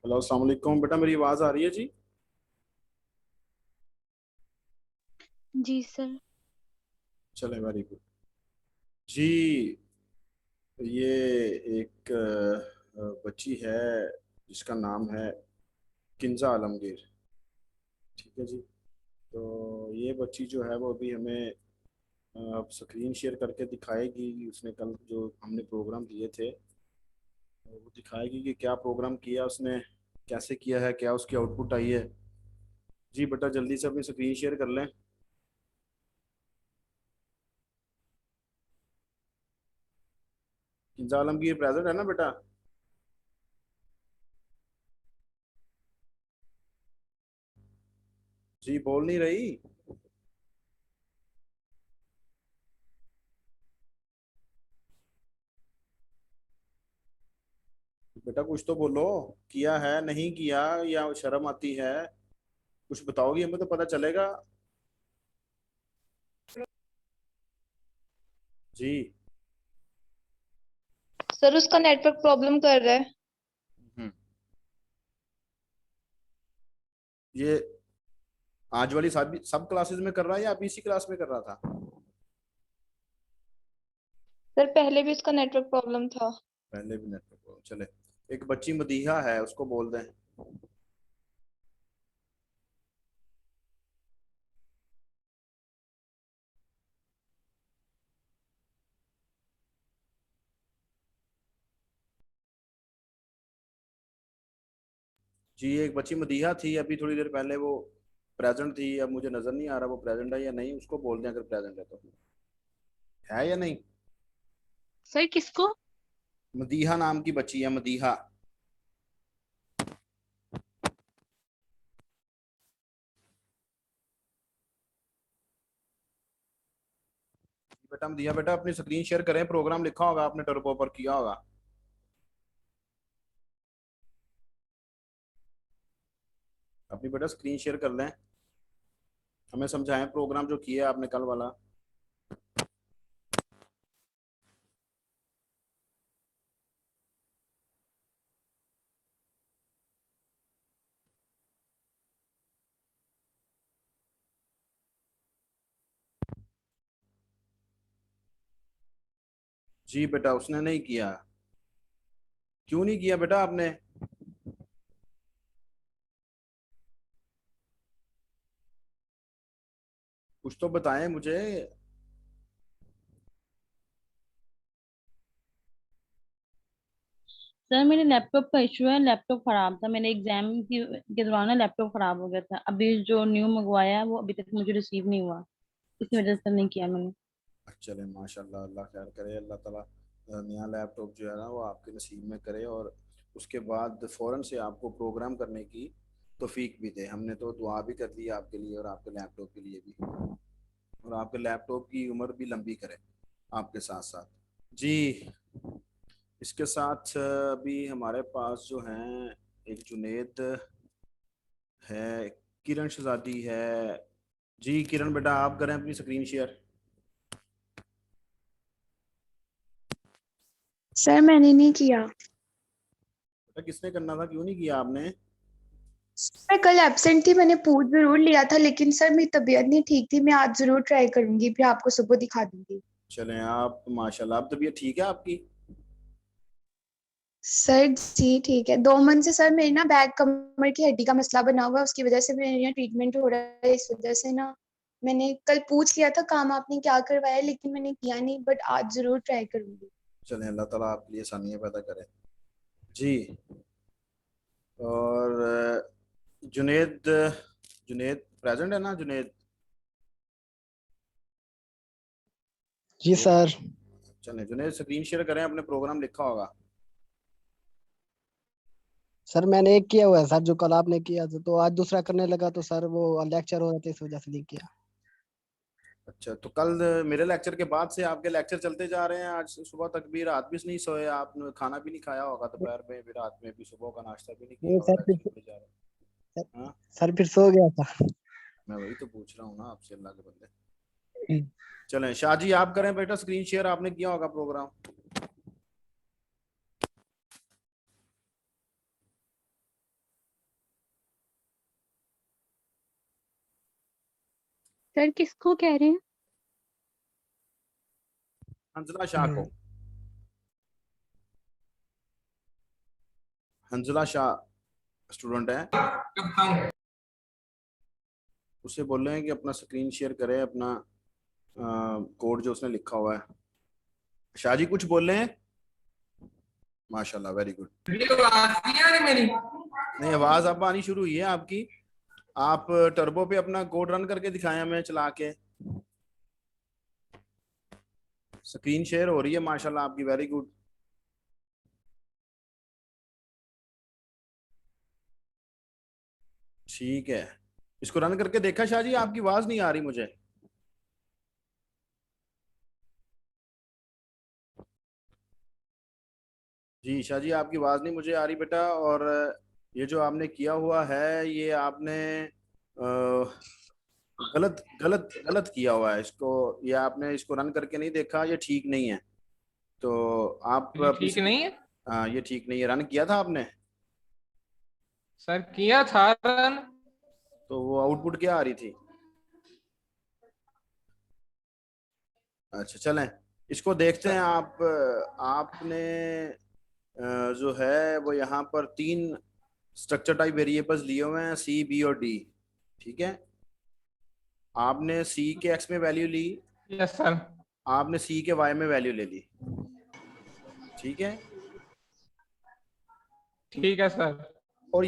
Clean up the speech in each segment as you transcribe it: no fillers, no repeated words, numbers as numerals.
Hello, अस्सलाम वालेकुम। बेटा मेरी आवाज़ आ रही है जी? जी सर। चले, वेरी गुड जी। ये एक बच्ची है जिसका नाम है किंजा आलमगीर। ठीक है जी। तो ये बच्ची जो है वो अभी हमें स्क्रीन शेयर करके दिखाएगी। उसने कल जो हमने प्रोग्राम दिए थे वो दिखाएगी कि क्या प्रोग्राम किया उसने, कैसे किया है, क्या उसकी आउटपुट आई है। जी बेटा जल्दी से अपनी स्क्रीन शेयर कर लें। किंजा आलमगीर प्रेजेंट है ना बेटा? जी बोल नहीं रही। बेटा कुछ तो बोलो, किया है नहीं किया, या शर्म आती है? कुछ बताओगी हमें तो पता चलेगा। जी। सर उसका नेटवर्क प्रॉब्लम कर रहा है। हम्म। ये आज वाली सब क्लासेस में कर रहा है या अभी इसी क्लास में कर रहा था? सर पहले भी उसका नेटवर्क प्रॉब्लम था। पहले भी नेटवर्क चले। एक बच्ची मदीहा है, उसको बोल दें। जी एक बच्ची मदीहा थी, अभी थोड़ी देर पहले वो प्रेजेंट थी। अब मुझे नजर नहीं आ रहा वो प्रेजेंट है या नहीं, उसको बोल दें अगर प्रेजेंट है तो। है या नहीं? सर किसको? मदीहा नाम की बच्ची है, मदीहा। बेटा मदीहा बेटा अपनी स्क्रीन शेयर करें, प्रोग्राम लिखा होगा आपने, टर्बो पर किया होगा। अपनी बेटा स्क्रीन शेयर कर लें, हमें समझाएं प्रोग्राम जो किया आपने कल वाला। जी बेटा उसने नहीं किया। क्यों नहीं किया बेटा आपने? कुछ तो बताएं मुझे। सर मेरे लैपटॉप का इशू है। लैपटॉप खराब था, मेरे एग्जाम के दौरान ना लैपटॉप खराब हो गया था। अभी जो न्यू मंगवाया है वो अभी तक मुझे रिसीव नहीं हुआ, इसी वजह से नहीं किया मैंने। चले माशाल्लाह, अल्लाह खैर करे। अल्लाह ताला नया लैपटॉप जो है ना वो आपके नसीब में करे, और उसके बाद फ़ौरन से आपको प्रोग्राम करने की तौफीक भी दे। हमने तो दुआ भी कर दी आपके लिए और आपके लैपटॉप के लिए भी, और आपके लैपटॉप की उम्र भी लंबी करे आपके साथ साथ। जी। इसके साथ अभी हमारे पास जो हैं एक जुनेद है, किरण शहजादी है। जी किरण बेटा आप करें अपनी स्क्रीन शेयर। सर मैंने नहीं किया। बेटा किसने करना था, क्यों नहीं किया आपने? मैं कल एब्सेंट थी, मैंने पूछ जरूर लिया था, लेकिन सर मेरी तबीयत नहीं ठीक थी। मैं आज जरूर ट्राई करूंगी, फिर आपको सुबह दिखा दूंगी। चलें आप माशाल्लाह, अब तबीयत ठीक है आपकी? सर जी ठीक है। 2 मंथ से सर मेरी ना बैक कमर की हड्डी का मसला बना हुआ है, उसकी वजह से मेरे यहाँ ट्रीटमेंट हो रहा है। इस वजह से ना मैंने कल पूछ लिया था काम आपने क्या करवाया, लेकिन मैंने किया नहीं, बट आज जरूर ट्राई करूंगी। चलें अल्लाह ताला आपके लिए आसानियाँ पैदा करे। जी। और जुनेद, जुनेद प्रेजेंट है ना जुनेद? जी वो सर। चलें जुनेद स्क्रीन शेयर करें, अपने प्रोग्राम लिखा होगा। सर मैंने एक किया हुआ है सर, जो कल आपने किया था, तो आज दूसरा करने लगा तो सर वो लेक्चर हो रहा था, इस वजह से नहीं किया। अच्छा तो कल मेरे लेक्चर के बाद से आपके लेक्चर चलते जा रहे हैं, आज सुबह तक भी, रात भी नहीं सोए आपने, खाना भी नहीं खाया होगा दोपहर में भी, रात में भी, सुबह का नाश्ता भी नहीं किया नहीं होगा, सर, लेक्चर चलते जा रहे सर, हैं। हाँ, सर फिर सो गया था। मैं वही तो पूछ रहा हूँ ना आपसे, अल्लाह के बंदे। चलें शाहजी आप करें बेटा स्क्रीन शेयर, आपने किया होगा प्रोग्राम। सर किसको कह रहे हैं? हंजला शाह को। हंजला शाह स्टूडेंट है, उसे बोल रहे हैं कि अपना स्क्रीन शेयर करे, अपना कोड जो उसने लिखा हुआ है। शाह जी कुछ बोल रहे हैं? माशाल्लाह, वेरी गुड। मेरी नहीं, आवाज अब आनी शुरू हुई है आपकी। आप टर्बो पे अपना कोड रन करके दिखाएं हमें चला के। स्क्रीन शेयर हो रही है माशाल्लाह आपकी, वेरी गुड। ठीक है, इसको रन करके देखा शाह जी? आपकी आवाज नहीं आ रही मुझे। जी शाह जी, आपकी आवाज नहीं मुझे आ रही बेटा। और ये जो आपने किया हुआ है, ये आपने गलत गलत गलत किया हुआ है इसको। ये आपने इसको रन करके नहीं देखा, ये ठीक नहीं है। तो आप ये ठीक नहीं है हाँ, ये ठीक नहीं है। रन किया था आपने? सर, किया था रन। तो वो आउटपुट क्या आ रही थी? अच्छा चलें, इसको देखते हैं। आपने जो है वो यहाँ पर 3 स्ट्रक्चर टाइप वेरिएबल्स लिए हुए हैं, सी, बी और डी। ठीक है, आपने सी के एक्स में वैल्यू ली, यस सर। आपने सी के वाई में वैल्यू ले ली। ठीक है, ठीक है सर। और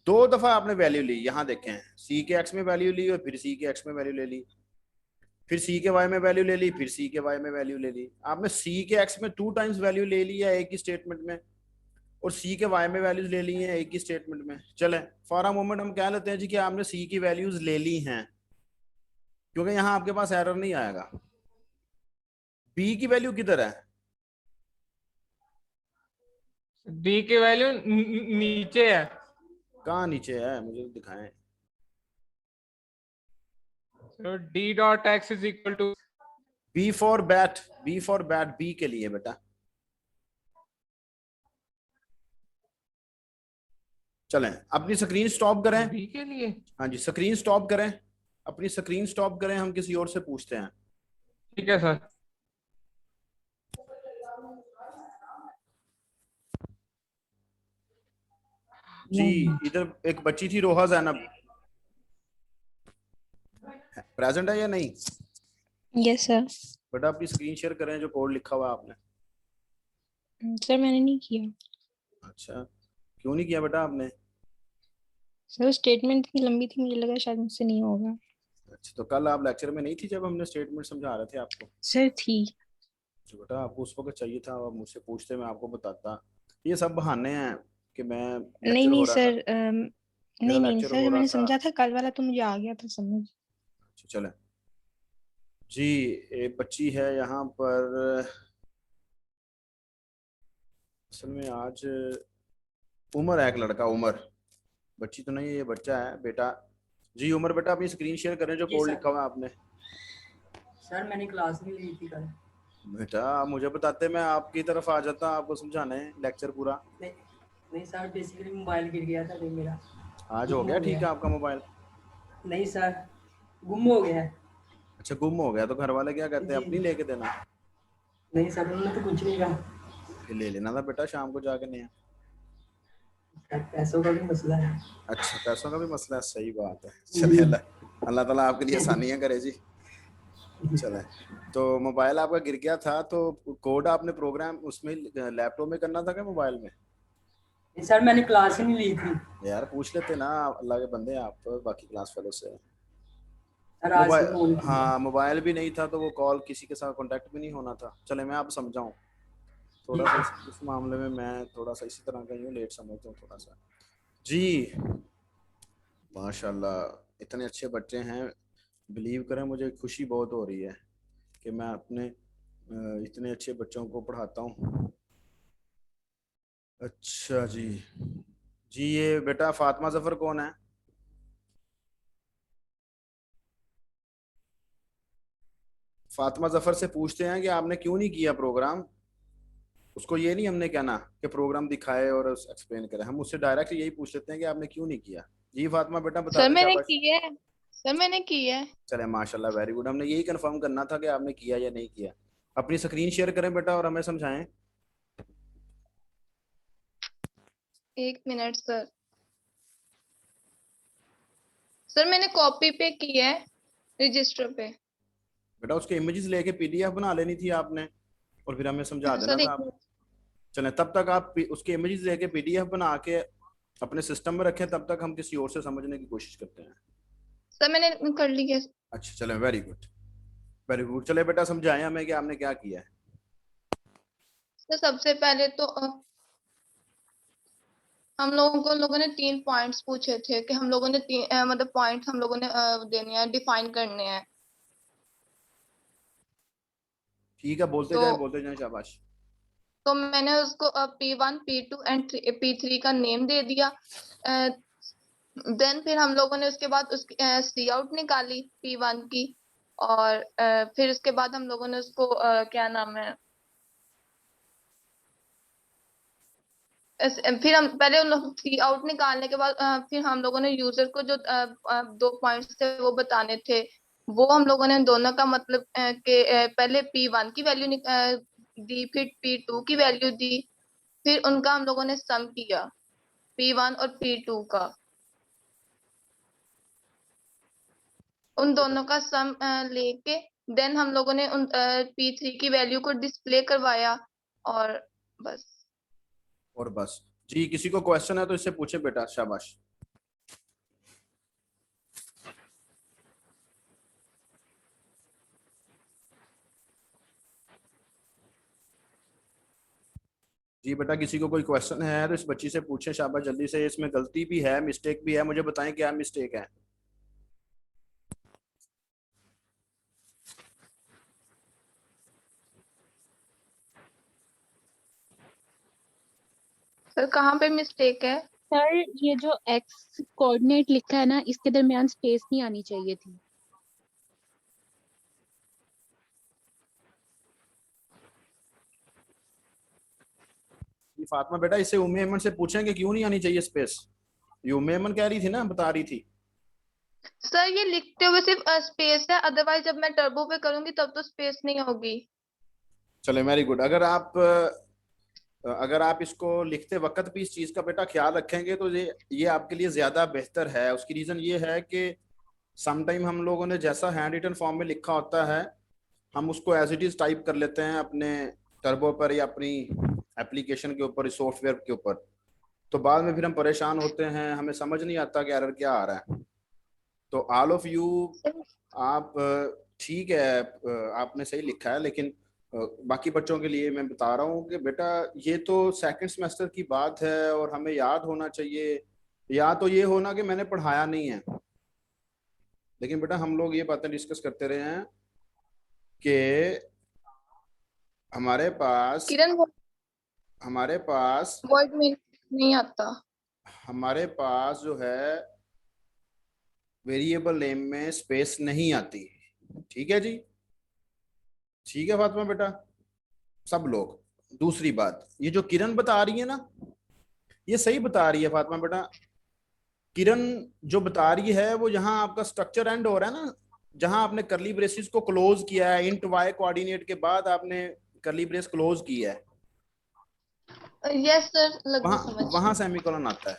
2 दफा आपने वैल्यू ली। यहाँ देखें, सी के एक्स में वैल्यू ली और फिर सी के एक्स में वैल्यू ले ली, फिर सी के वाई में वैल्यू ले ली, फिर सी के वाई में वैल्यू ले ली। आपने सी के एक्स में 2 टाइम्स वैल्यू ले ली है एक ही स्टेटमेंट में, और सी के वाई में वैल्यूज ले ली हैं एक ही स्टेटमेंट में। चले, फॉर अ मोमेंट हम कह लेते हैं जी कि आपने सी की वैल्यूज ले ली हैं, क्योंकि यहाँ आपके पास एरर नहीं आएगा। बी की वैल्यू किधर है? डी की वैल्यू नीचे है। कहाँ नीचे है, मुझे दिखाएं। तो D dot X is equal to B for bat, B for bat, B के लिए बेटा। चलें, अपनी स्क्रीन स्टॉप करें। बी के लिए। हाँ जी, स्क्रीन स्टॉप करें, अपनी स्क्रीन स्टॉप करें, हम किसी और से पूछते हैं। ठीक है सर। जी, इधर एक बच्ची थी रोहा जैनब, प्रेजेंट है या नहीं? Yes sir. बेटा अपनी स्क्रीन शेयर करें, जो कोड लिखा हुआ है आपने। सर मैंने नहीं किया। अच्छा, क्यों नहीं किया बेटा आपने? सर स्टेटमेंट इतनी लंबी थी, मुझे लगा शायद मुझसे नहीं होगा। अच्छा, तो कल आप लेक्चर में नहीं थी जब हमने स्टेटमेंट समझा रहे थे आपको? सर थी। तो बेटा आपको उस वक्त चाहिए था, आप मुझसे पूछते, मैं आपको बताता। ये सब बहाने हैं कि मैं नहीं लेक्चर नहीं हो रहा सर, था, मेरा नहीं नहीं लेक्चर सर, हो रहा मैंने था। समझा था कल वाला, तो मुझे आ गया था समझ। अच्छा, चलें जी। एक बच्ची है यहाँ पर, असल में आज उमर है, एक लड़का उमर, बच्ची तो नहीं है, ये बच्चा है बेटा। जी उमर बेटा, अपनी स्क्रीन शेयर करें, जो कोड लिखा हुआ है आपने। सर मैंने क्लास नहीं ली थी कल। बेटा आप मुझे बताते, मैं आपकी तरफ आ जाता आपको समझाने लेक्चर पूरा। नहीं सर, बेसिकली मोबाइल गिर गया था मेरा। आज हो गया ठीक है आपका मोबाइल? नहीं सर, गुम हो गया है। अच्छा, गुम हो गया, तो घर वाले क्या कहते हैं, जी। अपनी लेके देना? नहीं सर, उन्होंने तो कुछ नहीं कहा। फिर ले लेना था बेटा शाम को जाके नया। पैसों का भी मसला है। अच्छा, पैसों का भी मसला है, सही बात है। चलिए, अल्लाह अल्लाह ताला आपके लिए आसानियां करे जी। चले, तो मोबाइल आपका गिर गया था, तो कोड आपने प्रोग्राम उसमें लैपटॉप में करना था क्या मोबाइल में? नहीं सर, मैंने क्लास ही नहीं ली थी। यार पूछ लेते ना, अल्लाह के बंदे आप तो बाकी क्लास फेलो से। सर आज से फोन मोबाइल, किया। हाँ मोबाइल भी नहीं था तो वो कॉल किसी के साथ कांटेक्ट भी नहीं होना था। चले मैं आप समझाऊं थोड़ा सा, इस मामले में मैं थोड़ा सा इसी तरह का यूँ लेट समझता हूँ थोड़ा सा। जी माशाल्लाह, इतने अच्छे बच्चे हैं, बिलीव करें मुझे खुशी बहुत हो रही है कि मैं अपने इतने अच्छे बच्चों को पढ़ाता हूँ। अच्छा जी। जी ये बेटा फातिमा जफर कौन है? फातिमा जफर से पूछते हैं कि आपने क्यों नहीं किया प्रोग्राम। उसको ये नहीं हमने कहना कि प्रोग्राम दिखाए और एक्सप्लेन करे, हम उससे डायरेक्ट यही पूछ लेते हैं कि आपने क्यों नहीं किया। जी फातिमा बेटा बता सर दे मैंने शाबाश। किया है। सर मैंने किया है। चले माशाल्लाह, वेरी गुड। हमने यही कंफर्म करना था कि आपने किया या नहीं किया। अपनी स्क्रीन शेयर करें बेटा और हमें समझाएं। 1 मिनट सर। सर मैंने कॉपी पे किया है, रजिस्टर पे। बेटा उसके इमेजेस लेके पीडीएफ बना लेनी थी आपने और फिर हमें समझा देना सर था आप। चलें, तब तक आप उसके इमेजेस लेके पीडीएफ बना के अपने सिस्टम में रखें, तब तक हम किसी और से समझने की कोशिश करते हैं। सर मैंने कर लिया। अच्छा चलें, वेरी गुड वेरी गुड। चले बेटा समझाएं हमें कि आपने क्या किया है। सर सबसे पहले तो हम लोगों ने 3 पॉइंट्स पूछे थे कि हम लोगों ने मतलब पॉइंट्स हम लोगों ने देने हैं, डिफाइन करने हैं। ठीक है, बोलते जाएं, शाबाश। तो मैंने उसको P1 P2 एंड P3 का नेम दे दिया। देन फिर हम लोगों ने उसके बाद उसकी सी आउट निकाली P1 की। और फिर उसके बाद हम लोगों ने उसको क्या नाम है, फिर हम पहले उन लोग सी आउट निकालने के बाद फिर हम लोगों ने यूजर को जो 2 पॉइंट्स थे वो बताने थे। वो हम लोगों ने दोनों का मतलब पहले P1 की वैल्यू दी, फिर P2 की वैल्यू दी। फिर उनका हम लोगों ने सम किया, P1 और P2 का। उन दोनों का सम लेके देन हम लोगों ने उन P3 की वैल्यू को डिस्प्ले करवाया। और बस। और बस जी, किसी को क्वेश्चन है तो इससे पूछे बेटा, शाबाश। जी बेटा, किसी को कोई क्वेश्चन है तो इस बच्ची से पूछे, शाबाश, जल्दी से। इसमें गलती भी है, मिस्टेक भी है, मुझे बताएं क्या मिस्टेक है। सर कहाँ पे मिस्टेक है? सर ये जो एक्स कोऑर्डिनेट लिखा है ना, इसके दरमियान स्पेस नहीं आनी चाहिए थी। ये फातिमा बेटा, इससे उम्मे अमन से पूछेंगे क्यों नहीं आनी चाहिए स्पेस। ये उम्मे अमन कह रही थी ना, बता रही थी। सर ये लिखते हुए सिर्फ स्पेस है, अदरवाइज जब मैं टर्बो पे करूंगी तब तो स्पेस नहीं होगी। चले, वेरी गुड। अगर आप इसको लिखते वक्त भी इस चीज का बेटा ख्याल रखेंगे तो ये आपके लिए ज्यादा बेहतर है। उसकी रीजन ये है कि समटाइम हम लोगों ने जैसा हैंड रिटन फॉर्म में लिखा होता है, हम उसको एज इट इज टाइप कर लेते हैं अपने टर्बो पर या अपनी एप्लीकेशन के ऊपर, सॉफ्टवेयर के ऊपर। तो बाद में फिर हम परेशान होते हैं, हमें समझ नहीं आता कि एरर क्या आ रहा है। तो ऑल ऑफ यू, आप ठीक है, आपने सही लिखा है, लेकिन बाकी बच्चों के लिए मैं बता रहा हूँ कि बेटा ये तो सेकंड सेमेस्टर की बात है और हमें याद होना चाहिए। या तो ये होना कि मैंने पढ़ाया नहीं है, लेकिन बेटा हम लोग ये बातें डिस्कस करते रहे हैं कि हमारे पास किरण हमारे पास वर्ड में नहीं आता। हमारे पास जो है वेरिएबल नेम में स्पेस नहीं आती। ठीक है जी, ठीक है फातिमा बेटा, सब लोग। दूसरी बात, ये जो किरण बता रही है ना, ये सही बता रही है फातिमा बेटा। किरण जो बता रही है वो यहाँ आपका स्ट्रक्चर एंड हो रहा है ना, जहां आपने करली ब्रेसेस को क्लोज किया है, इंट वाई कोऑर्डिनेट के बाद आपने करली ब्रेस क्लोज किया है, यस सर, लगभग वहां समझ। वहां सेमीकोलन आता है।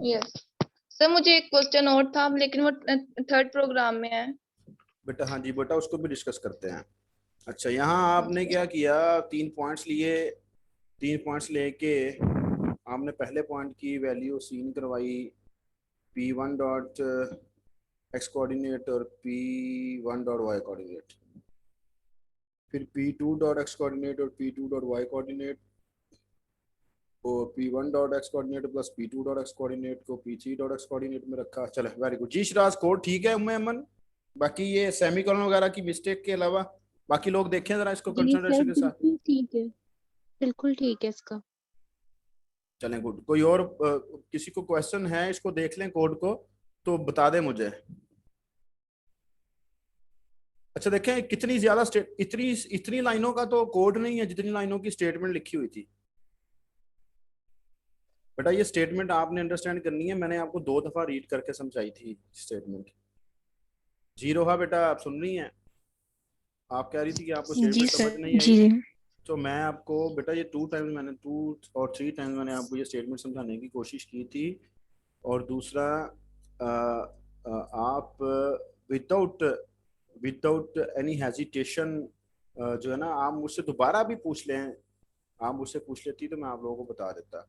यस सर, मुझे एक क्वेश्चन और था लेकिन वो थर्ड प्रोग्राम में है। बेटा हाँ जी बेटा, उसको भी डिस्कस करते हैं। अच्छा, यहाँ आपने क्या किया, 3 पॉइंट्स लिए। 3 पॉइंट्स लेके आपने पहले पॉइंट की वैल्यू सीन करवाई P1 डॉट एक्स कोऑर्डिनेट और P1 डॉट वाई कोऑर्डिनेट, फिर P2 डॉट एक्स कोऑर्डिनेट और P2 डॉट वाई कोऑर्डिनेट, और P1 dot x coordinate plus P2 dot x coordinate को P3 डॉट एक्स कोऑर्डिनेट में रखा। चले, very good जी। Siraj code ठीक है उम्मे अमन। बाकी ये सेमीकोलन वगैरह की मिस्टेक के अलावा बाकी लोग देखें जरा इसको जी सर कंसंट्रेशन के साथ। बिल्कुल ठीक है, बिल्कुल ठीक है इसका। चलें, गुड। कोई और किसी को क्वेश्चन है, इसको देख लें कोड को तो बता दे मुझे। अच्छा देखें, कितनी ज्यादा इतनी इतनी लाइनों का तो कोड नहीं है जितनी लाइनों की स्टेटमेंट लिखी हुई थी। बेटा ये स्टेटमेंट आपने अंडरस्टैंड करनी है, मैंने आपको 2 दफा रीड करके समझाई थी स्टेटमेंट। जीरो हा बेटा, आप सुन रही हैं? आप कह रही थी कि आपको जी स्टेटमेंट सर, समझ नहीं जी आई। जी। तो मैं आपको बेटा ये 2 टाइम्स मैंने 2 और 3 टाइम्स मैंने आपको ये स्टेटमेंट समझाने की कोशिश की थी। और दूसरा आप विदाउट विदाउट एनी हेजिटेशन जो है ना, आप मुझसे दोबारा भी पूछ लें, आप मुझसे पूछ लेती तो मैं आप लोगों को बता देता।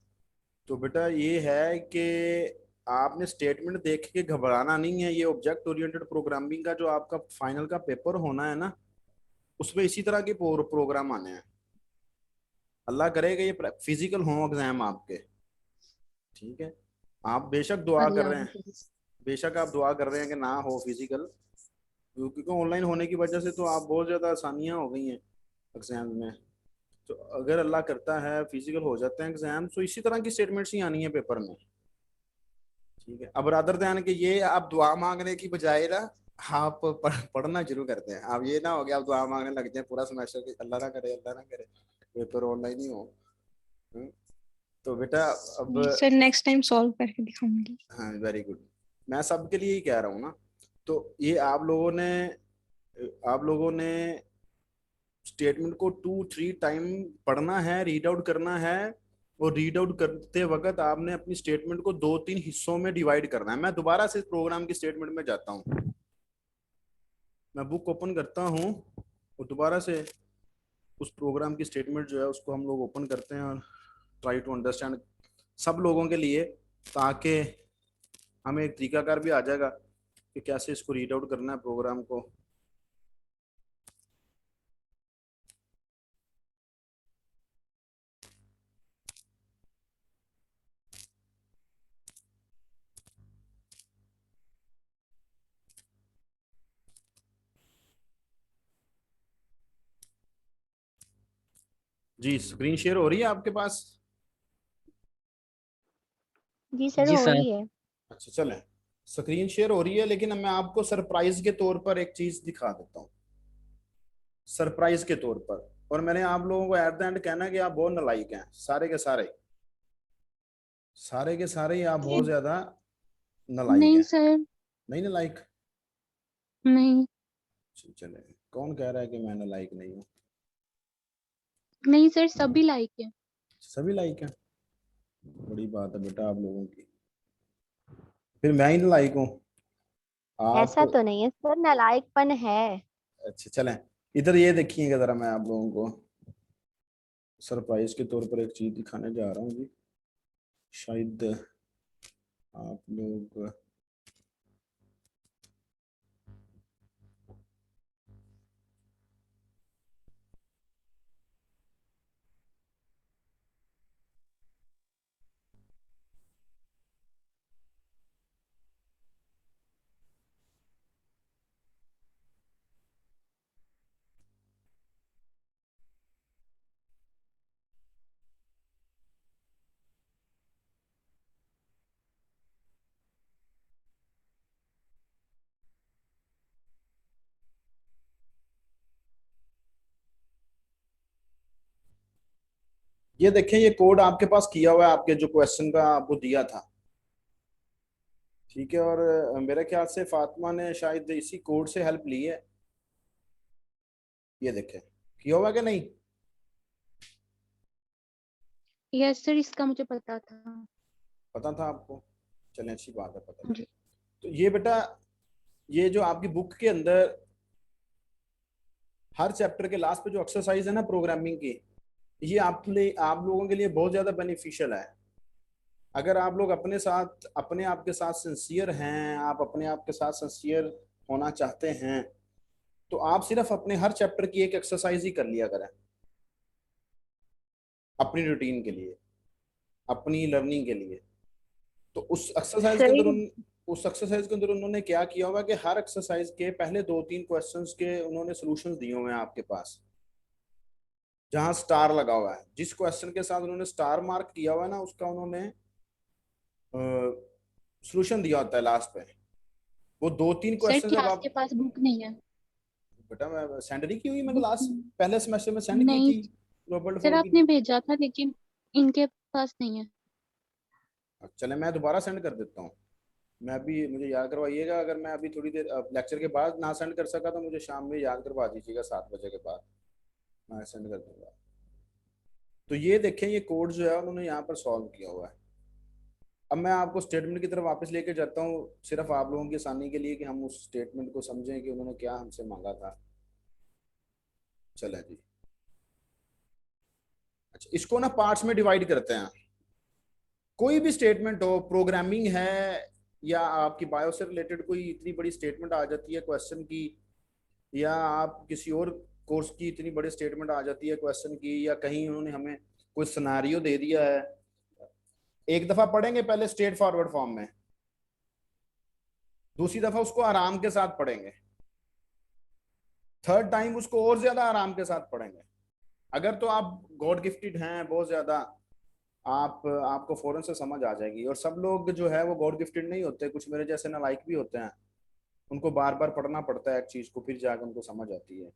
तो बेटा ये है कि आपने स्टेटमेंट देख के घबराना नहीं है। ये ऑब्जेक्ट ओरिएंटेड प्रोग्रामिंग का जो आपका फाइनल का पेपर होना है ना, उसमें इसी तरह के प्रोग्राम आने हैं। अल्लाह करेगा ये फिजिकल हो एग्जाम आपके, ठीक है। आप बेशक दुआ कर अल्लाह रहे हैं, हाफिज। बेशक आप दुआ कर रहे हैं कि ना हो फिजिकल, क्योंकि ऑनलाइन होने की वजह से तो आप बहुत ज़्यादा आसानियाँ हो गई हैं एग्जाम में। तो अगर अल्लाह करता है फिजिकल हो जाते हैं एग्जाम, तो इसी तरह की स्टेटमेंट्स ही आनी है पेपर में, ठीक है। अब रादर ध्यान कि ये आप दुआ मांगने की बजाय ना, आप पढ़ना शुरू करते हैं। आप ये ना हो गया आप दुआ मांगने लग जाए पूरा सेमेस्टर की, अल्लाह ना करे, अल्लाह ना करे पेपर ऑनलाइन ही हो। हम्म, तो बेटा अब, सर नेक्स्ट टाइम सॉल्व करके दिखाऊंगी। हाँ वेरी गुड, मैं सबके लिए ही कह रहा हूँ ना। तो ये आप लोगों ने स्टेटमेंट को 2-3 टाइम पढ़ना है, रीड आउट करना है। और रीड आउट करते वक्त आपने अपनी स्टेटमेंट को 2-3 हिस्सों में डिवाइड करना है। मैं दोबारा से प्रोग्राम की स्टेटमेंट में जाता हूँ, मैं बुक ओपन करता हूँ और दोबारा से उस प्रोग्राम की स्टेटमेंट जो है उसको हम लोग ओपन करते हैं और ट्राई टू अंडरस्टैंड सब लोगों के लिए, ताकि हमें एक तरीकाकार भी आ जाएगा कि कैसे इसको रीड आउट करना है प्रोग्राम को। जी स्क्रीन शेयर हो रही है आपके पास? जी सर, जी हो सर। रही है। अच्छा चलें, स्क्रीन शेयर हो रही है, लेकिन अब मैं आपको सरप्राइज के तौर पर एक चीज दिखा देता हूँ, सरप्राइज के तौर पर। और मैंने आप लोगों को एट द एंड कहना है कि आप बहुत नालायक हैं, सारे के सारे, सारे के सारे ही आप बहुत ज्यादा नालायक नहीं हैं। सर, नहीं नालायक? नहीं। चले, कौन कह रहा है कि मैं नालायक नहीं हूँ? नहीं सर, सभी लाइक है। सभी लाइक हैं, बड़ी बात है बेटा आप लोगों की। फिर मैं ही नालायक हूँ? आप, ऐसा तो नहीं है सर, नालायकपन है। अच्छा चलें, इधर ये देखिएगा जरा, मैं आप लोगों को सरप्राइज के तौर पर एक चीज दिखाने जा रहा हूँ जी। शायद आप लोग, ये देखें, ये कोड आपके पास किया हुआ है आपके जो क्वेश्चन का आपको दिया था, ठीक है। और मेरे ख्याल से फातिमा ने शायद इसी कोड से हेल्प ली है। ये देखें, किया हुआ कि नहीं? यस सर, इसका मुझे पता था। पता था आपको? चलें अच्छी बात है, पता था। जी। तो ये बेटा, ये जो आपकी बुक के अंदर हर चैप्टर के लास्ट पे जो एक्सरसाइज है ना प्रोग्रामिंग की, ये आप लोगों के लिए बहुत ज्यादा बेनिफिशियल है। अगर आप लोग अपने आप के साथ सिंसियर हैं, आप अपने आप के साथ सिंसियर होना चाहते हैं, तो आप सिर्फ अपने हर चैप्टर की एक एक्सरसाइज ही कर लिया करें अपनी रूटीन के लिए, अपनी लर्निंग के लिए। तो सर ये उस एक्सरसाइज के अंदर उन्होंने क्या किया होगा कि हर एक्सरसाइज के पहले 2-3 क्वेश्चंस के उन्होंने सॉल्यूशंस दिए हुए हैं आपके पास, जहां स्टार लगा हुआ है। जिस क्वेश्चन के साथ उन्होंने स्टार मार्क किया हुआ है ना, उसका उन्होंने सॉल्यूशन दिया होता है लास्ट पे। वो 2-3 सर, क्वेश्चन क्या जब आपके आप, पास बुक नहीं है? बेटा मैं सेंड नहीं की हुई, मैंने बुक लास्ट पहले सेमेस्टर में सेंड की नहीं थी रॉबर्ट सर, फॉल की। आपने भेजा था लेकिन इनके पास नहीं है। चले मैं दोबारा सेंड कर देता हूँ। मैं अभी, मुझे याद करवाइएगा, अगर मैं अभी थोड़ी देर लेक्चर के बाद ना सेंड कर सका तो मुझे शाम में याद करवा दीजिएगा 7 बजे के बाद, मैं सेंड कर दूंगा। तो ये देखें, ये कोड जो है उन्होंने यहाँ पर सॉल्व किया हुआ है। अब मैं आपको स्टेटमेंट की तरफ वापस लेके जाता हूँ, सिर्फ आप लोगों की आसानी के लिए कि हम उस स्टेटमेंट को समझें कि उन्होंने क्या हमसे मांगा था। चले जी, अच्छा इसको ना पार्ट्स में डिवाइड करते हैं। कोई भी स्टेटमेंट हो, प्रोग्रामिंग है या आपकी बायो से रिलेटेड कोई इतनी बड़ी स्टेटमेंट आ जाती है क्वेश्चन की, या आप किसी और कोर्स की इतनी बड़ी स्टेटमेंट आ जाती है क्वेश्चन की, या कहीं उन्होंने हमें कोई सिनेरियो दे दिया है, एक दफा पढ़ेंगे पहले स्ट्रेट फॉरवर्ड फॉर्म में, दूसरी दफा उसको आराम के साथ पढ़ेंगे, थर्ड टाइम उसको और ज्यादा आराम के साथ पढ़ेंगे। अगर तो आप गॉड गिफ्टेड हैं बहुत ज्यादा, आपको फौरन से समझ आ जाएगी। और सब लोग जो है वो गॉड गिफ्टेड नहीं होते, कुछ मेरे जैसे नालायक भी होते हैं, उनको बार बार पढ़ना पड़ता है एक चीज को, फिर जाकर उनको समझ आती है।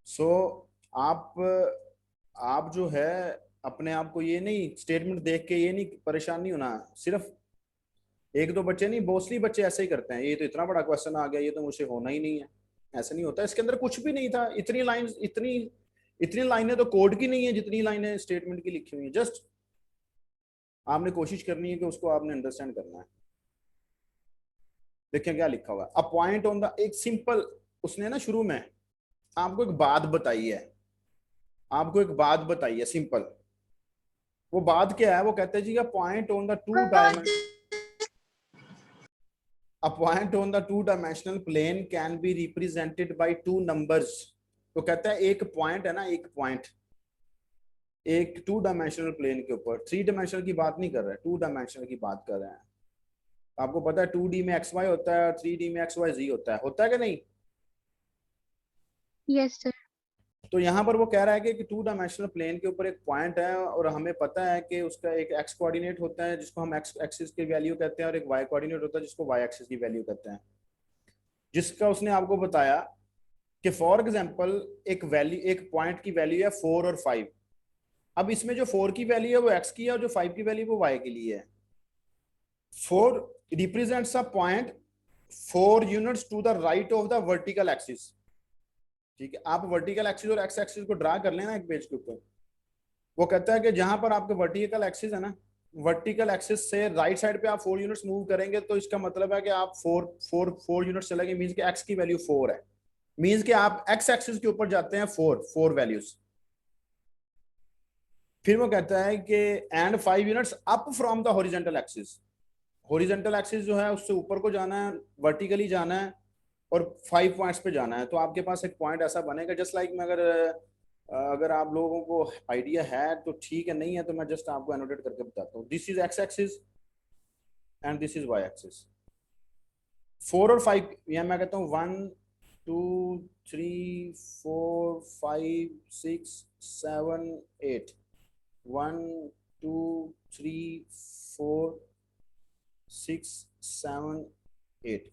सो आप जो है अपने आप को ये नहीं, स्टेटमेंट देख के ये नहीं परेशान नहीं होना। सिर्फ एक दो बच्चे नहीं, मोस्टली बच्चे ऐसे ही करते हैं, ये तो इतना बड़ा क्वेश्चन आ गया, ये तो मुझसे होना ही नहीं है। ऐसा नहीं होता, इसके अंदर कुछ भी नहीं था। इतनी लाइनें तो कोड की नहीं है जितनी लाइनें स्टेटमेंट की लिखी हुई है। जस्ट आपने कोशिश करनी है कि उसको आपने अंडरस्टैंड करना है। देखिए क्या लिखा हुआ है, अ पॉइंट ऑन द, एक सिंपल, उसने ना शुरू में आपको एक बात बताई है, सिंपल। वो बात क्या है, वो कहते हैं जी a point on the two dimensional plane can be represented by 2 numbers. तो कहता है एक पॉइंट है ना, एक पॉइंट एक 2 डायमेंशनल प्लेन के ऊपर, 3 डायमेंशनल की बात नहीं कर रहे, 2 डायमेंशनल की बात कर रहे हैं। आपको पता है 2D में XY होता है और 3D में XYZ होता है कि नहीं? Yes sir. तो यहाँ पर वो कह रहा है कि 2 डायमेंशनल प्लेन के ऊपर एक पॉइंट है और हमें पता है कि उसका एक x कोऑर्डिनेट होता है जिसको हम x एक्सिस की वैल्यू कहते हैं, और एक y कोऑर्डिनेट होता है जिसको y एक्सिस की वैल्यू कहते हैं। जिसका उसने आपको बताया कि फॉर एग्जांपल एक पॉइंट की वैल्यू है 4 और 5। अब इसमें जो 4 की वैल्यू है वो x की है और जो 5 की वैल्यू वो y के लिए है। 4 represents a point 4 units to the right of the vertical axis। ठीक है, आप वर्टिकल एक्सिस और एक्स एक्सिस को ड्रा कर लेना एक पेज के ऊपर। वो कहता है कि जहां पर आपके वर्टिकल एक्सिस है ना, वर्टिकल एक्सिस से राइट साइड पे आप 4 यूनिट्स मूव करेंगे तो इसका मतलब है कि आप 4 यूनिट्स चलेंगे, मींस कि एक्स की वैल्यू 4 है, मींस कि आप एक्स एक्सिस के ऊपर जाते हैं 4 वैल्यूज। फिर वो कहता है कि and 5 units up from the horizontal axis. Horizontal axis जो है उससे ऊपर को जाना है, वर्टिकली जाना है और 5 पॉइंट्स पे जाना है। तो आपके पास एक पॉइंट ऐसा बनेगा, जस्ट लाइक मैं अगर आप लोगों को आइडिया है तो ठीक है, नहीं है तो मैं जस्ट आपको एनोटेट करके बताता हूँ। This is X axis and this is Y axis. 4 और 5, या मैं कहता हूँ 1 2 3 4 5 6 7 8, 1 2 3 4 6 7 8।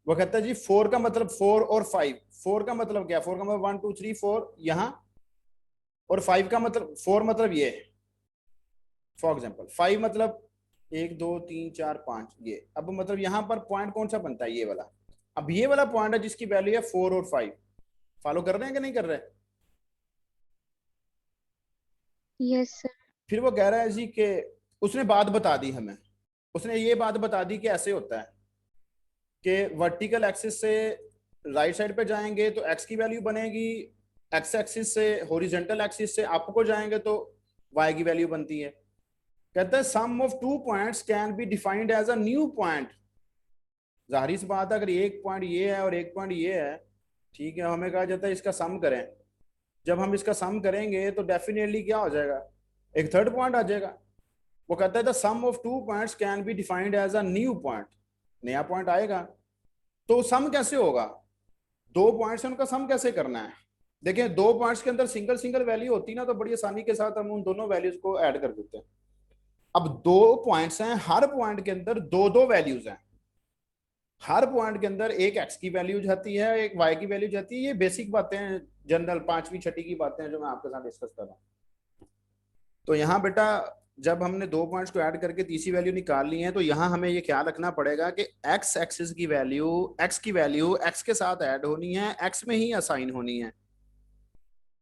वो कहता है जी 4 का मतलब 4 और 5, 4 का मतलब क्या, 4 का मतलब 1 2 3 4 यहां, और 5 का मतलब 4 मतलब ये, फॉर एग्जांपल 5 मतलब 1 2 3 4 5 ये। अब मतलब यहां पर पॉइंट कौन सा बनता है, ये वाला। अब ये वाला पॉइंट है जिसकी वैल्यू है 4 और 5। फॉलो कर रहे हैं कि नहीं कर रहे? Yes sir. फिर वो कह रहा है जी कि उसने बात बता दी हमें, उसने ये बात बता दी कि ऐसे होता है कि वर्टिकल एक्सिस से राइट साइड पे जाएंगे तो x की वैल्यू बनेगी, x एक्सिस से हॉरिजॉन्टल एक्सिस से अप को जाएंगे तो y की वैल्यू बनती है। कहता है sum of 2 points can be defined as a new point. जाहिर सी बात है, अगर एक पॉइंट ये है और एक पॉइंट ये है, ठीक है, हमें कहा जाता है इसका सम करें। जब हम इसका सम करेंगे तो डेफिनेटली क्या हो जाएगा, एक थर्ड पॉइंट आ जाएगा। वो कहता है the sum of 2 points can be defined as a new point, नया पॉइंट आएगा। तो सम कैसे होगा, 2 पॉइंट्स है उनका सम कैसे करना है। देखिए 2 पॉइंट्स के अंदर सिंगल सिंगल वैल्यू होती ना तो बड़ी आसानी के साथ हम उन दोनों वैल्यूज को ऐड कर देते हैं। अब 2 पॉइंट्स हैं, हर पॉइंट के अंदर 2 वैल्यूज हैं। हर पॉइंट के अंदर एक एक्स की वैल्यू जाती है, एक वाई की वैल्यू जाती है। ये बेसिक बातें हैं, जनरल 5वीं 6वीं की बातें हैं जो मैं आपके साथ डिस्कस कर रहा हूँ। तो यहाँ बेटा जब हमने 2 पॉइंट्स को ऐड करके तीसरी वैल्यू निकाल ली है, तो यहाँ हमें ये ख्याल रखना पड़ेगा कि एक्स एक्सिस की वैल्यू एक्स के साथ ऐड होनी है, एक्स में ही असाइन होनी है,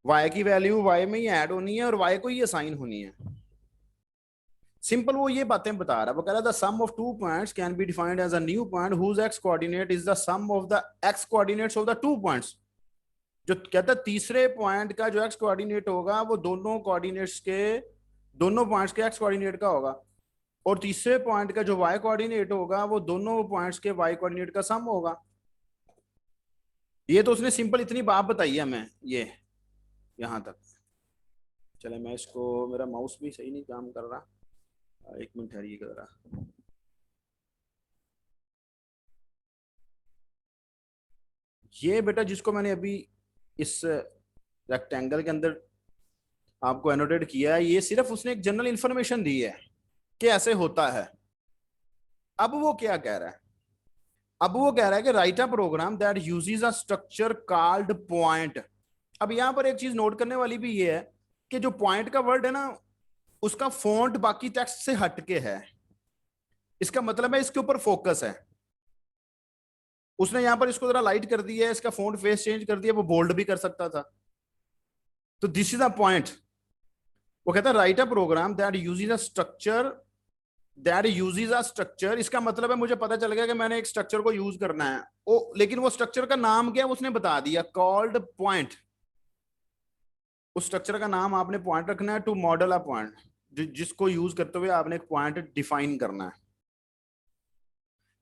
वाई की वैल्यू वाई में ही ऐड होनी है और वाई को ही असाइन होनी है। सिंपल वो ये बातें बता रहा है। वो कह रहा था sum of 2 points can be defined as a new point whose x coordinate is the sum of the x coordinates of the 2 points. जो कहता है तीसरे पॉइंट का जो एक्स कोऑर्डिनेट होगा वो दोनों कोऑर्डिनेट्स के, दोनों पॉइंट्स के एक्स कोऑर्डिनेट का होगा, और तीसरे पॉइंट का जो वाई कोऑर्डिनेट होगा वो दोनों पॉइंट्स के वाई कोऑर्डिनेट का सम होगा। ये तो उसने सिंपल इतनी बात बताई है हमें, ये यहां तक। चले मैं इसको, मेरा माउस भी सही नहीं काम कर रहा, 1 मिनट ठहरिएगा जरा। ये बेटा जिसको मैंने अभी इस रेक्टेंगल के अंदर आपको एनोटेट किया है, ये सिर्फ उसने एक जनरल इंफॉर्मेशन दी है कि ऐसे होता है। अब वो क्या कह रहा है? अब वो कह रहा है कि write a program that uses a structure called point. अब यहां पर एक चीज नोट करने वाली भी ये है कि जो पॉइंट का वर्ड है ना, उसका फॉन्ट बाकी टेक्स्ट से हटके है। इसका मतलब है इसके ऊपर फोकस है। उसने यहां पर इसको जरा लाइट कर दिया है, इसका फॉन्ट फेस चेंज कर दिया, वो बोल्ड भी कर सकता था। तो दिस इज द पॉइंट। वो कहता है write a program that uses a structure, that uses a structure. इसका मतलब है मुझे पता चल गया कि मैंने एक स्ट्रक्चर को यूज करना है, लेकिन वो स्ट्रक्चर का नाम क्या है उसने बता दिया, कॉल्ड पॉइंट। उस स्ट्रक्चर का नाम आपने पॉइंट रखना है, टू मॉडल अ पॉइंट, जिसको यूज करते हुए आपने एक पॉइंट डिफाइन करना है।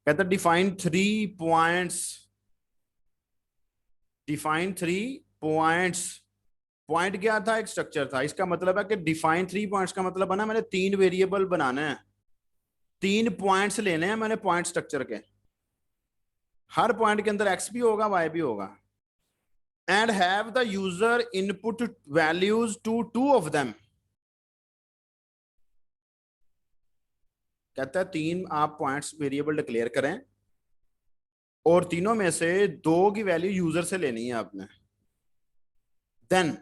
कहता define 3 points, define 3 points. Point क्या था? एक स्ट्रक्चर था। इसका मतलब है कि डिफाइन 3 पॉइंट्स का मतलब बना मैंने 3 वेरिएबल बनाना है, 3 पॉइंट्स लेने हैं मैंने पॉइंट स्ट्रक्चर के। हर पॉइंट के अंदर एक्स भी होगा वाई भी होगा, and have the user input values to 2 of them. कहता है 3 आप पॉइंट्स वेरिएबल डिक्लेयर करें और तीनों में से 2 की वैल्यू यूजर से लेनी है आपने। Then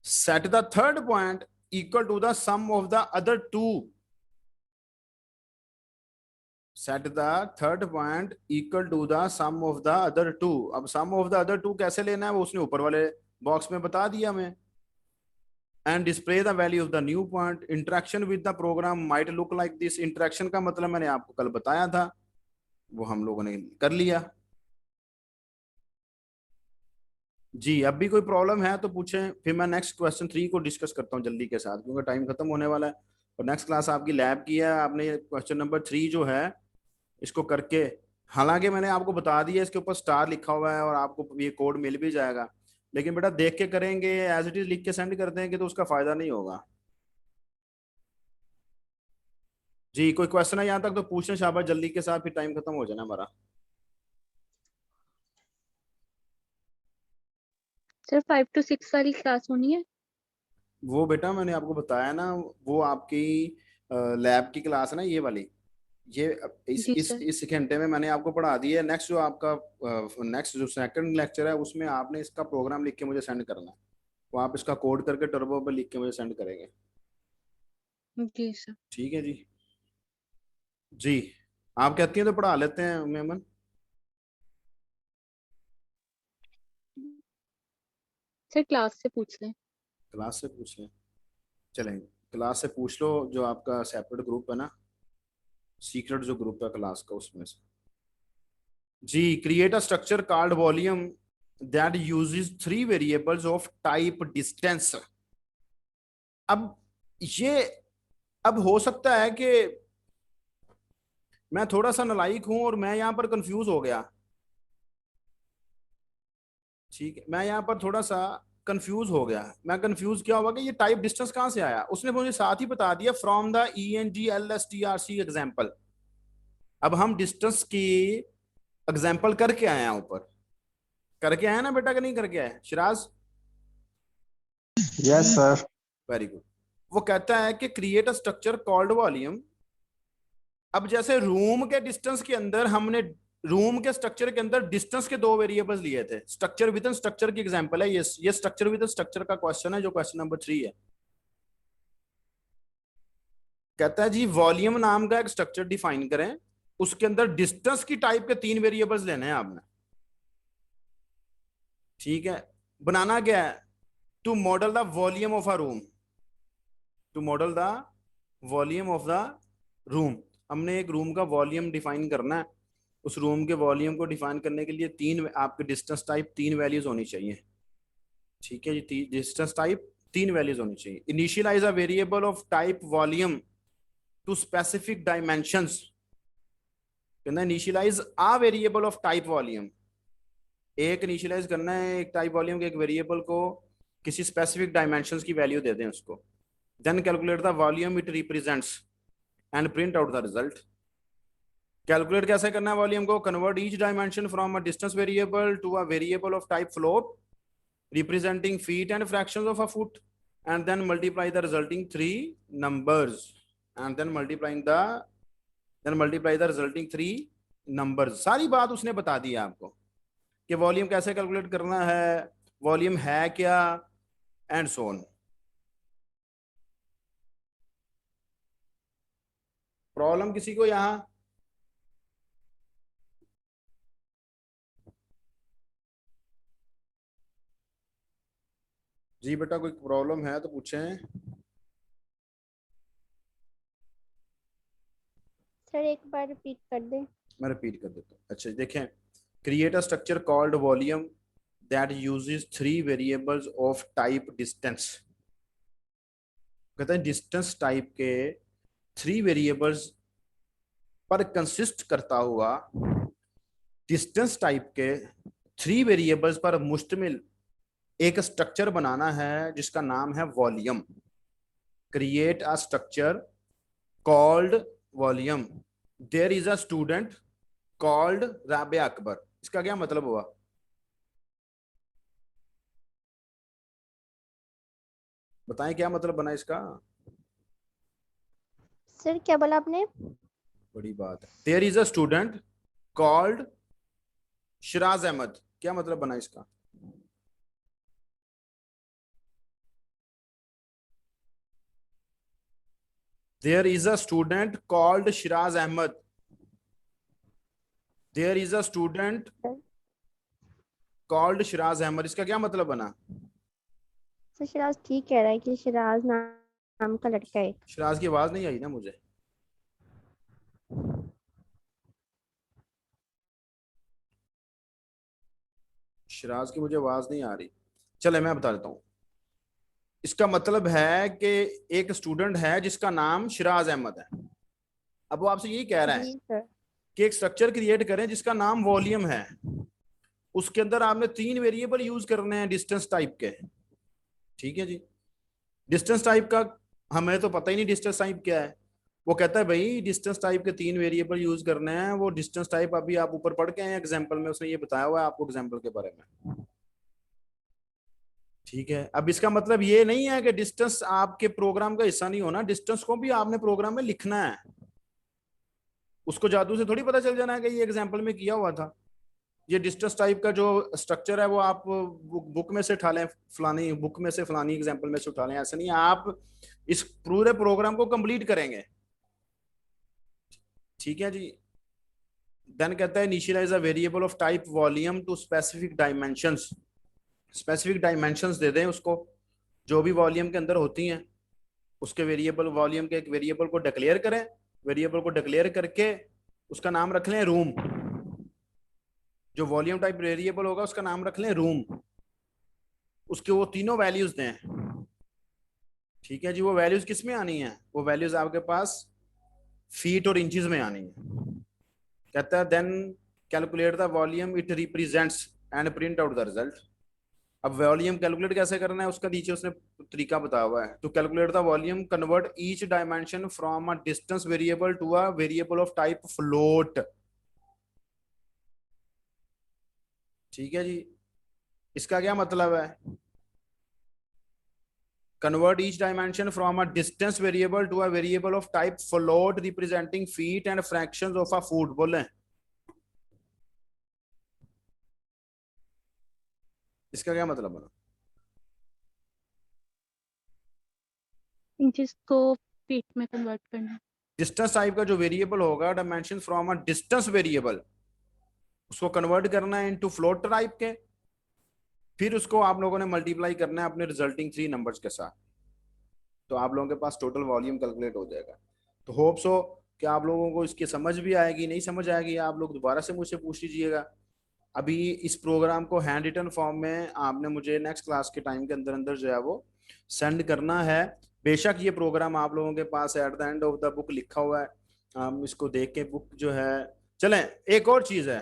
set the third point equal to the sum of the other 2. Set the third point equal to the sum of the other 2. अब sum of the other 2 कैसे लेना है वो उसने ऊपर वाले बॉक्स में बता दिया हमें। And display the value of the new point. Interaction with the program might look like this. Interaction का मतलब मैंने आपको कल बताया था, वो हम लोगों ने कर लिया। जी अब भी कोई प्रॉब्लम है तो पूछें, फिर मैं नेक्स्ट क्वेश्चन 3 को डिस्कस करता हूं जल्दी के साथ, क्योंकि टाइम खत्म होने वाला है और नेक्स्ट क्लास आपकी लैब की है। आपने ये क्वेश्चन नंबर 3 जो है इसको करके, हालांकि मैंने आपको बता दिया इसके ऊपर स्टार लिखा हुआ है और आपको ये कोड मिल भी जाएगा, लेकिन बेटा देख के करेंगे, एज इट इज लिख के सेंड कर देंगे तो उसका फायदा नहीं होगा। जी कोई क्वेश्चन है यहाँ तक तो पूछना शाबाश जल्दी के साथ, फिर टाइम खत्म हो जाना हमारा। सर 5 to 6 वाली क्लास होनी है? वो बेटा मैंने आपको बताया ना, वो आपकी लैब की क्लास है ना, ये वाली। ये जी सर। इस घंटे में मैंने आपको पढ़ा दी है। नेक्स्ट जो आपका नेक्स्ट जो सेकंड लेक्चर है उसमें आपने इसका प्रोग्राम लिख के मुझे सेंड करना है, तो आप इसका कोड करके टर्बो पे लिख के मुझे सेंड करेंगे। जी सर। ठीक है जी। जी आप कहती हैं तो पढ़ा लेते हैं मेमन। सर क्लास से पूछ लें। क्लास से पूछ लें, चलेंगे क्लास से पूछ लो। जो आपका सेपरेट ग्रुप है ना, सीक्रेट जो ग्रुप है क्लास का, उसमें से। जी create a structure called volume that uses 3 variables of type distance. अब ये, अब हो सकता है कि मैं थोड़ा सा नालायक हूं और मैं यहां पर कंफ्यूज हो गया। ठीक है, मैं यहां पर थोड़ा सा कंफ्यूज हो गया। मैं कंफ्यूज क्या हुआ कि ये टाइप डिस्टेंस कहां से आया? उसने मुझे साथ ही बता दिया फ्रॉम द ENGLSTRC एग्जाम्पल। अब हम डिस्टेंस की एग्जाम्पल करके आए हैं, ऊपर करके आए ना बेटा, कि नहीं करके आए Siraj? Yes sir. Very good. वो कहता है कि create a structure called volume. अब जैसे रूम के डिस्टेंस के अंदर हमने, रूम के स्ट्रक्चर के अंदर डिस्टेंस के 2 वेरिएबल्स लिए थे, स्ट्रक्चर विद इन स्ट्रक्चर की एग्जांपल है ये स्ट्रक्चर विद इन स्ट्रक्चर का क्वेश्चन है जो क्वेश्चन नंबर 3 है। कहता है जी वॉल्यूम नाम का एक स्ट्रक्चर डिफाइन करें, उसके अंदर डिस्टेंस की टाइप के 3 वेरिएबल्स लेने हैं आपने। ठीक है, बनाना क्या है, to model the volume of a room, to model the volume of the room. हमने एक रूम का वॉल्यूम डिफाइन करना है, उस रूम के वॉल्यूम को डिफाइन करने के लिए 3 आपके डिस्टेंस टाइप 3 वैल्यूज होनी चाहिए। ठीक है जी, डिस्टेंस टाइप 3 वैल्यूज होनी चाहिए। Initialize a variable of type volume to specific dimensions, कहना initialize a variable of type volume, एक इनिशियलाइज करना है एक टाइप वॉल्यूम के एक वेरिएबल को, किसी स्पेसिफिक डायमेंशंस की वैल्यू दे दें उसको। Then calculate the volume it represents and print out the result. Calculate कैसे करना है वॉल्यूम को, convert each dimension from a distance variable to a variable of type float representing feet and fractions of a foot, and then multiply the resulting 3 numbers, and then multiply the resulting 3 numbers। सारी बात उसने बता दी है आपको कि volume कैसे calculate करना है, वॉल्यूम है क्या, एंड सो ऑन। प्रॉब्लम किसी को यहां? जी बेटा कोई प्रॉब्लम है तो पूछें। सर एक बार रिपीट कर दें। मैं रिपीट कर देता हूँ। अच्छा देखें, create a structure called volume that uses 3 variables of type distance. कहते हैं डिस्टेंस टाइप के 3 वेरिएबल्स पर कंसिस्ट करता हुआ, डिस्टेंस टाइप के 3 वेरिएबल्स पर मुश्तमिल एक स्ट्रक्चर बनाना है जिसका नाम है volume. Create a structure called volume, there is a student called Rabia Akbar. इसका क्या मतलब हुआ? बताएं क्या मतलब बना इसका? सर क्या बोला आपने? बड़ी बात है। There is a student called Shiraz Ahmad, क्या मतलब बना इसका? There is a student called Shiraz Ahmad, there is a student called Shiraz Ahmad, इसका क्या मतलब बना? सर शिराज ठीक कह रहा है कि शिराज नाम का लड़का है। शिराज की आवाज नहीं आई ना मुझे। शिराज की मुझे आवाज नहीं आ रही। चले मैं बता देता हूँ। इसका मतलब है कि एक स्टूडेंट है जिसका नाम शिराज अहमद है। अब वो आपसे यही कह रहा है जी सर। कि एक स्ट्रक्चर क्रिएट करें जिसका नाम वॉल्यूम है, उसके अंदर आपने 3 वेरिएबल यूज करने हैं डिस्टेंस टाइप के। ठीक है जी, डिस्टेंस टाइप का हमें तो पता ही नहीं डिस्टेंस टाइप क्या है। वो कहता है भाई डिस्टेंस टाइप के 3 वेरिएबल यूज करने हैं। वो डिस्टेंस टाइप अभी आप ऊपर पढ़ के आए एग्जाम्पल में, उसने ये बताया हुआ है आपको एग्जाम्पल के बारे में। ठीक है, अब इसका मतलब ये नहीं है कि डिस्टेंस आपके प्रोग्राम का हिस्सा नहीं होना, डिस्टेंस को भी आपने प्रोग्राम में लिखना है। उसको जादू से थोड़ी पता चल जाना है कि ये एग्जाम्पल में किया हुआ था। ये डिस्टेंस टाइप का जो स्ट्रक्चर है वो आप बुक में से उठा लें, फलानी बुक में से फलानी एग्जाम्पल में से उठा लें, ऐसा नहीं है। आप इस पूरे प्रोग्राम को कंप्लीट करेंगे। ठीक है जी। देन कहता है initialize a variable of type volume to specific dimensions. Specific dimensions दे दें उसको जो भी वॉल्यूम के अंदर होती हैं, उसके वेरिएबल वॉल्यूम के एक वेरिएबल को डिक्लेयर करें। वेरिएबल को डिक्लेयर करके उसका नाम रख लें रूम। जो वॉल्यूम टाइप वेरिएबल होगा उसका नाम रख लें रूम। उसके वो तीनों वैल्यूज दें। ठीक है जी, वो वैल्यूज किस में आनी है? वो वैल्यूज आपके पास फीट और इंचेस में आनी है। कहता है then calculate the volume it represents and print out the result. अब वॉल्यूम कैलकुलेट कैसे करना है उसका नीचे उसने तरीका बताया हुआ है। To calculate the volume convert each dimension from a distance variable to a variable of type float. ठीक है जी, इसका क्या मतलब है? Convert each dimension from a distance variable to a variable of type float representing feet and fractions of a foot। बोले इसका क्या मतलब है? जिसको फीट में कन्वर्ट करना। डिस्टेंस टाइप का जो वेरिएबल होगा, dimension from a distance variable, उसको कन्वर्ट करना है इनटू फ्लोट टाइप के, फिर उसको आप लोगों ने मल्टीप्लाई करना है अपने रिजल्टिंग 3 नंबर्स के साथ, तो आप लोगों के पास टोटल वॉल्यूम कैलकुलेट हो जाएगा। तो होप सो कि आप लोगों को इसकी समझ भी आएगी, नहीं समझ आएगी आप लोग दोबारा से मुझसे पूछ लीजिएगा। अभी इस प्रोग्राम को हैंड रिटन फॉर्म में आपने मुझे नेक्स्ट क्लास के टाइम के अंदर अंदर जो है वो सेंड करना है। बेशक ये प्रोग्राम आप लोगों के पास at the end of the book लिखा हुआ है, हम इसको देख के बुक जो है, चलें एक और चीज है,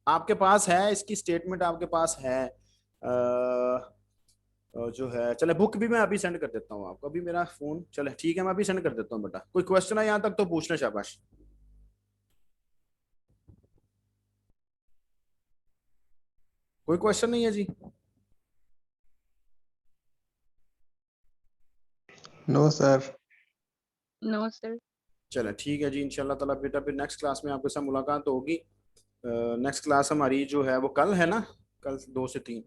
आपके पास है इसकी स्टेटमेंट, आपके पास है जो है, चले बुक भी मैं अभी सेंड कर देता हूँ आपको, अभी मेरा फोन, चले ठीक है मैं अभी सेंड कर देता हूँ बेटा। कोई क्वेश्चन है यहाँ तक तो पूछना, शाबाश। कोई क्वेश्चन नहीं है जी? No sir. No sir. चले ठीक है जी, इंशाल्लाह ताला बेटा फिर नेक्स्ट क्लास में आपके साथ मुलाकात होगी। नेक्स्ट क्लास हमारी जो है वो कल है ना, कल 2 से 3,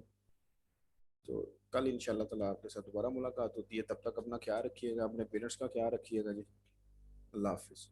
तो कल इंशाल्लाह ताला आपके साथ दोबारा मुलाकात होती है। तब तक अपना ख्याल रखिएगा, अपने पेरेंट्स का ख्याल रखिएगा जी। अल्लाह हाफिज़।